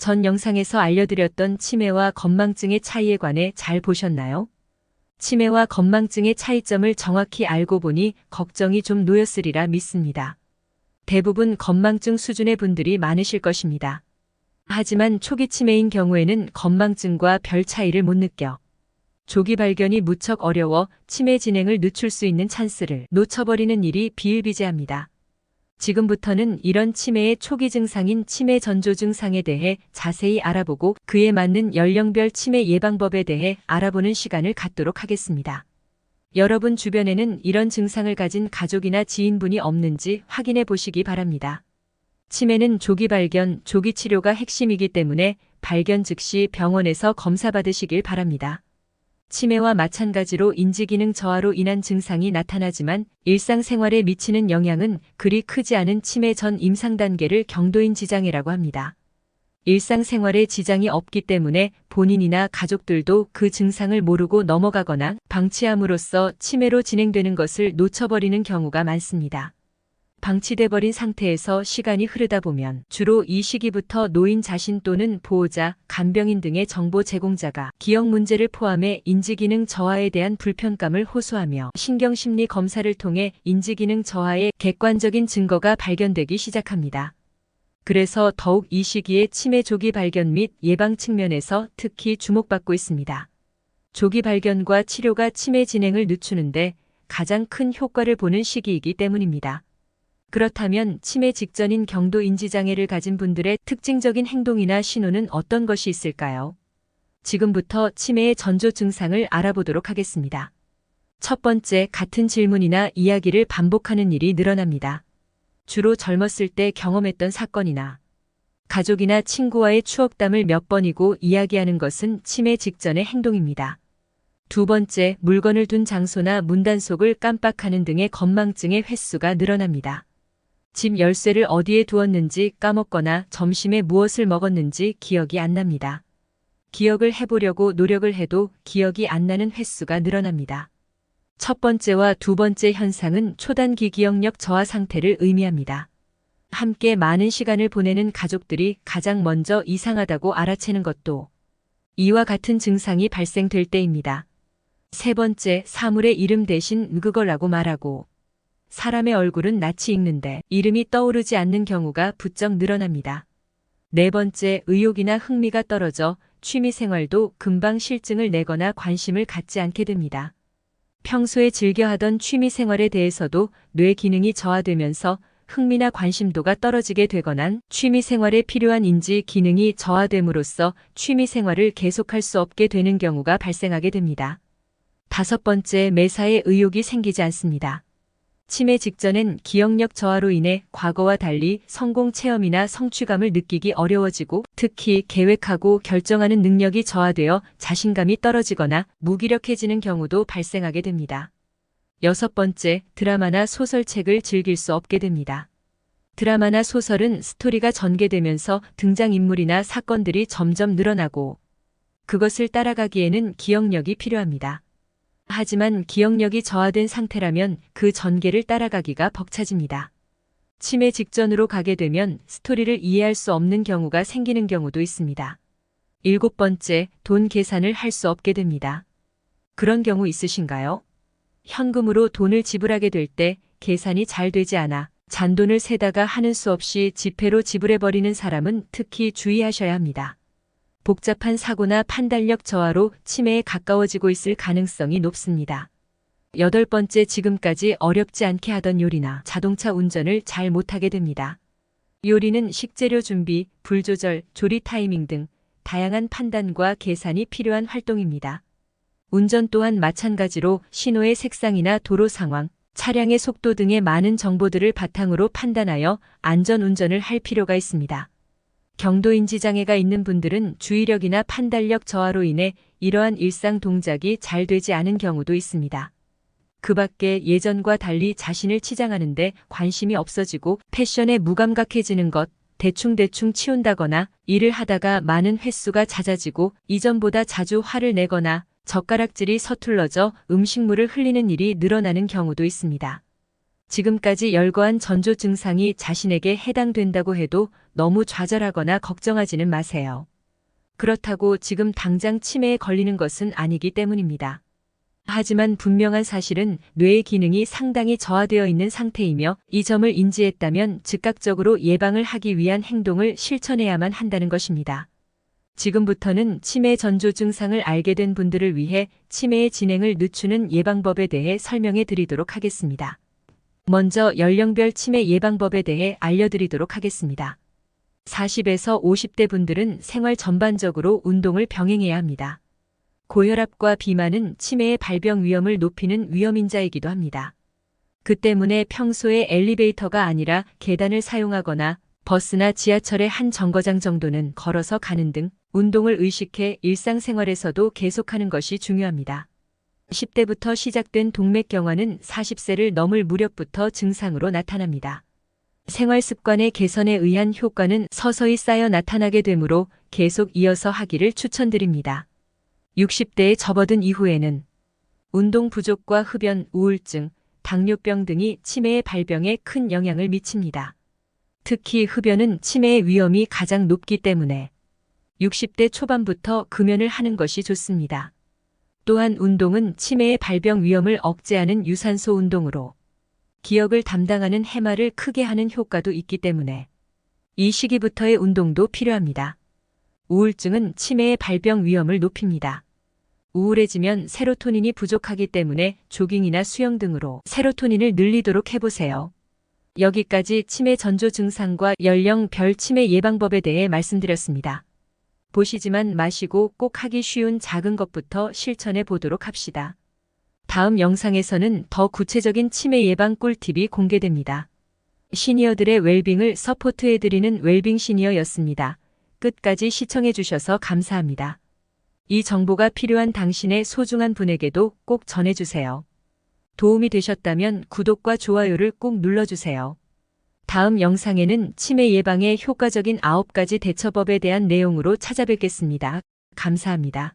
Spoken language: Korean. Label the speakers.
Speaker 1: 전 영상에서 알려드렸던 치매와 건망증의 차이에 관해 잘 보셨나요? 치매와 건망증의 차이점을 정확히 알고 보니 걱정이 좀 놓였으리라 믿습니다. 대부분 건망증 수준의 분들이 많으실 것입니다. 하지만 초기 치매인 경우에는 건망증과 별 차이를 못 느껴 조기 발견이 무척 어려워 치매 진행을 늦출 수 있는 찬스를 놓쳐버리는 일이 비일비재합니다. 지금부터는 이런 치매의 초기 증상인 치매 전조 증상에 대해 자세히 알아보고 그에 맞는 연령별 치매 예방법에 대해 알아보는 시간을 갖도록 하겠습니다. 여러분 주변에는 이런 증상을 가진 가족이나 지인분이 없는지 확인해 보시기 바랍니다. 치매는 조기 발견, 조기 치료가 핵심이기 때문에 발견 즉시 병원에서 검사 받으시길 바랍니다. 치매와 마찬가지로 인지기능 저하로 인한 증상이 나타나지만 일상생활에 미치는 영향은 그리 크지 않은 치매 전 임상 단계를 경도인 지장이라고 합니다. 일상생활에 지장이 없기 때문에 본인이나 가족들도 그 증상을 모르고 넘어가거나 방치함으로써 치매로 진행되는 것을 놓쳐버리는 경우가 많습니다. 방치돼버린 상태에서 시간이 흐르다 보면 주로 이 시기부터 노인 자신 또는 보호자, 간병인 등의 정보 제공자가 기억 문제를 포함해 인지기능 저하에 대한 불편감을 호소하며 신경심리 검사를 통해 인지기능 저하의 객관적인 증거가 발견되기 시작합니다. 그래서 더욱 이 시기에 치매 조기 발견 및 예방 측면에서 특히 주목받고 있습니다. 조기 발견과 치료가 치매 진행을 늦추는데 가장 큰 효과를 보는 시기이기 때문입니다. 그렇다면 치매 직전인 경도 인지장애를 가진 분들의 특징적인 행동이나 신호는 어떤 것이 있을까요? 지금부터 치매의 전조 증상을 알아보도록 하겠습니다. 첫 번째, 같은 질문이나 이야기를 반복하는 일이 늘어납니다. 주로 젊었을 때 경험했던 사건이나 가족이나 친구와의 추억담을 몇 번이고 이야기하는 것은 치매 직전의 행동입니다. 두 번째, 물건을 둔 장소나 문단속을 깜빡하는 등의 건망증의 횟수가 늘어납니다. 집 열쇠를 어디에 두었는지 까먹거나 점심에 무엇을 먹었는지 기억이 안 납니다. 기억을 해보려고 노력을 해도 기억이 안 나는 횟수가 늘어납니다. 첫 번째와 두 번째 현상은 초단기 기억력 저하 상태를 의미합니다. 함께 많은 시간을 보내는 가족들이 가장 먼저 이상하다고 알아채는 것도 이와 같은 증상이 발생될 때입니다. 세 번째, 사물의 이름 대신 그거라고 말하고 사람의 얼굴은 낯이 익는데 이름이 떠오르지 않는 경우가 부쩍 늘어납니다. 네 번째, 의욕이나 흥미가 떨어져 취미생활도 금방 실증을 내거나 관심을 갖지 않게 됩니다. 평소에 즐겨하던 취미생활에 대해서도 뇌 기능이 저하되면서 흥미나 관심도가 떨어지게 되거나 취미생활에 필요한 인지 기능이 저하됨으로써 취미생활을 계속할 수 없게 되는 경우가 발생하게 됩니다. 다섯 번째, 매사에 의욕이 생기지 않습니다. 치매 직전엔 기억력 저하로 인해 과거와 달리 성공 체험이나 성취감을 느끼기 어려워지고 특히 계획하고 결정하는 능력이 저하되어 자신감이 떨어지거나 무기력해지는 경우도 발생하게 됩니다. 여섯 번째, 드라마나 소설책을 즐길 수 없게 됩니다. 드라마나 소설은 스토리가 전개되면서 등장인물이나 사건들이 점점 늘어나고 그것을 따라가기에는 기억력이 필요합니다. 하지만 기억력이 저하된 상태라면 그 전개를 따라가기가 벅차집니다. 치매 직전으로 가게 되면 스토리를 이해할 수 없는 경우가 생기는 경우도 있습니다. 일곱 번째, 돈 계산을 할 수 없게 됩니다. 그런 경우 있으신가요? 현금으로 돈을 지불하게 될 때 계산이 잘 되지 않아 잔돈을 세다가 하는 수 없이 지폐로 지불해버리는 사람은 특히 주의하셔야 합니다. 복잡한 사고나 판단력 저하로 치매에 가까워지고 있을 가능성이 높습니다. 여덟 번째, 지금까지 어렵지 않게 하던 요리나 자동차 운전을 잘 못하게 됩니다. 요리는 식재료 준비, 불 조절, 조리 타이밍 등 다양한 판단과 계산이 필요한 활동입니다. 운전 또한 마찬가지로 신호의 색상이나 도로 상황, 차량의 속도 등의 많은 정보들을 바탕으로 판단하여 안전 운전을 할 필요가 있습니다. 경도인지장애가 있는 분들은 주의력이나 판단력 저하로 인해 이러한 일상 동작이 잘 되지 않은 경우도 있습니다. 그 밖에 예전과 달리 자신을 치장하는데 관심이 없어지고 패션에 무감각해지는 것, 대충대충 치운다거나 일을 하다가 많은 횟수가 잦아지고 이전보다 자주 화를 내거나 젓가락질이 서툴러져 음식물을 흘리는 일이 늘어나는 경우도 있습니다. 지금까지 열거한 전조 증상이 자신에게 해당된다고 해도 너무 좌절하거나 걱정하지는 마세요. 그렇다고 지금 당장 치매에 걸리는 것은 아니기 때문입니다. 하지만 분명한 사실은 뇌의 기능이 상당히 저하되어 있는 상태이며 이 점을 인지했다면 즉각적으로 예방을 하기 위한 행동을 실천해야만 한다는 것입니다. 지금부터는 치매 전조 증상을 알게 된 분들을 위해 치매의 진행을 늦추는 예방법에 대해 설명해 드리도록 하겠습니다. 먼저 연령별 치매 예방법에 대해 알려드리도록 하겠습니다. 40에서 50대 분들은 생활 전반적으로 운동을 병행해야 합니다. 고혈압과 비만은 치매의 발병 위험을 높이는 위험인자이기도 합니다. 그 때문에 평소에 엘리베이터가 아니라 계단을 사용하거나 버스나 지하철의 한 정거장 정도는 걸어서 가는 등 운동을 의식해 일상생활에서도 계속하는 것이 중요합니다. 10대부터 시작된 동맥경화는 40세를 넘을 무렵부터 증상으로 나타납니다. 생활 습관의 개선에 의한 효과는 서서히 쌓여 나타나게 되므로 계속 이어서 하기를 추천드립니다. 60대에 접어든 이후에는 운동 부족과 흡연, 우울증, 당뇨병 등이 치매의 발병에 큰 영향을 미칩니다. 특히 흡연은 치매의 위험이 가장 높기 때문에 60대 초반부터 금연을 하는 것이 좋습니다. 또한 운동은 치매의 발병 위험을 억제하는 유산소 운동으로 기억을 담당하는 해마를 크게 하는 효과도 있기 때문에 이 시기부터의 운동도 필요합니다. 우울증은 치매의 발병 위험을 높입니다. 우울해지면 세로토닌이 부족하기 때문에 조깅이나 수영 등으로 세로토닌을 늘리도록 해보세요. 여기까지 치매 전조 증상과 연령별 치매 예방법에 대해 말씀드렸습니다. 보시지만 마시고 꼭 하기 쉬운 작은 것부터 실천해 보도록 합시다. 다음 영상에서는 더 구체적인 치매 예방 꿀팁이 공개됩니다. 시니어들의 웰빙을 서포트해드리는 웰빙 시니어였습니다. 끝까지 시청해 주셔서 감사합니다. 이 정보가 필요한 당신의 소중한 분에게도 꼭 전해주세요. 도움이 되셨다면 구독과 좋아요를 꼭 눌러주세요. 다음 영상에는 치매 예방에 효과적인 9가지 대처법에 대한 내용으로 찾아뵙겠습니다. 감사합니다.